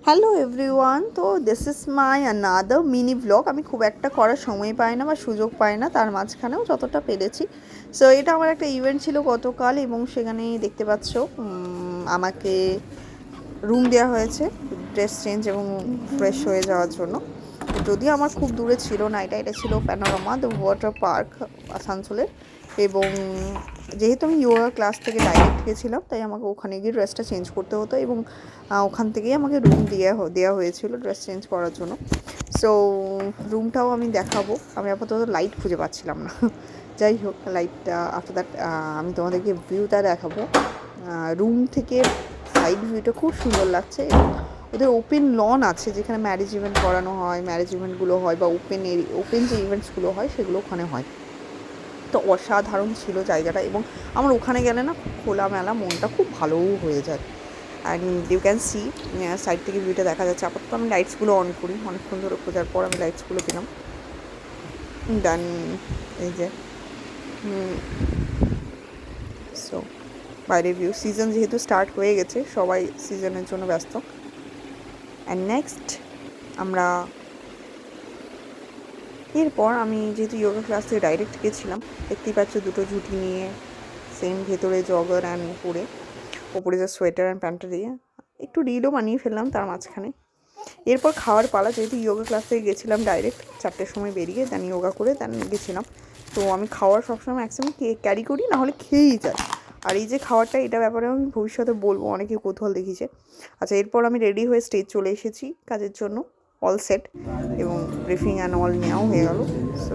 Hello everyone, তো this is my another mini blog. আমি খুব একটা করার সময় পাই না বা সুযোগ পাই না, তার মাঝখানেও যতটা পেরেছি। সো এটা আমার একটা ইভেন্ট ছিল গতকাল, এবং সেখানে দেখতে পাচ্ছ আমাকে রুম দেওয়া হয়েছে ড্রেস চেঞ্জ এবং ফ্রেশ হয়ে যাওয়ার জন্য। যদিও আমার খুব দূরে ছিল না, এটা ছিল প্যানোরামা দ্য ওয়াটার পার্ক আসানসোলের। এবং যেহেতু আমি যোগা ক্লাস থেকে ডাইরেক্ট গেছিলাম, তাই আমাকে ওখানে গিয়ে ড্রেসটা চেঞ্জ করতে হতো, এবং ওখান থেকেই আমাকে রুম দেওয়া হয়েছিল ড্রেস চেঞ্জ করার জন্য। সো রুমটাও আমি দেখাবো। আমি আপাতত লাইট খুঁজে পাচ্ছিলাম না। যাই হোক, লাইটটা আফটার দ্যাট আমি তোমাদেরকে ভিউটা দেখাবো। রুম থেকে সাইড ভিউটা খুব সুন্দর লাগছে, এবং ওদের ওপেন লন আছে যেখানে ম্যারেজ ইভেন্ট করানো হয়, ম্যারেজ ইভেন্টগুলো হয়, বা ওপেন যে ইভেন্টসগুলো হয় সেগুলো ওখানে হয়। তো অসাধারণ ছিল জায়গাটা, এবং আমার ওখানে গেলে না খুব খোলামেলা মনটা খুব ভালোও হয়ে যায়। And you can see side থেকে ভিউটা দেখা যাচ্ছে। আপাতত আমি লাইটসগুলো অন করি, অনেকক্ষণ ধরে খোঁজার পর আমি লাইটসগুলো পেলাম। দেন এই যে সো বাইরে ভিউ, সিজন যেহেতু স্টার্ট হয়ে গেছে, সবাই সিজনের জন্য ব্যস্ত। অ্যান্ড নেক্সট আমরা এরপর আমি যেহেতু যোগা ক্লাস থেকে ডাইরেক্ট গেছিলাম, দেখতেই পাচ্ছ দুটো ঝুঁটি নিয়ে, সেম ভেতরে জগার অ্যান্ড ওপরে যে সোয়েটার অ্যান্ড প্যান্টটা দিয়ে একটু রিলও বানিয়ে ফেললাম তার মাঝখানে। এরপর খাওয়ার পালা, যেহেতু যোগা ক্লাস থেকে গেছিলাম ডাইরেক্ট 4টের সময় বেরিয়ে, দেন যোগা করে দেন গেছিলাম। তো আমি খাওয়ার সবসময় ম্যাক্সিমাম ক্যারি করি, না হলে খেয়েই যায়। আর এই যে খাওয়ারটা, এটা ব্যাপারে আমি ভবিষ্যতে বলবো, অনেকে কৌতূহল দেখিয়েছে। আচ্ছা, এরপর আমি রেডি হয়ে স্টেজ চলে এসেছি কাজের জন্য, অল সেট, এবং ব্রিফিং অ্যান্ড অল নেওয়াও হয়ে গেল। সো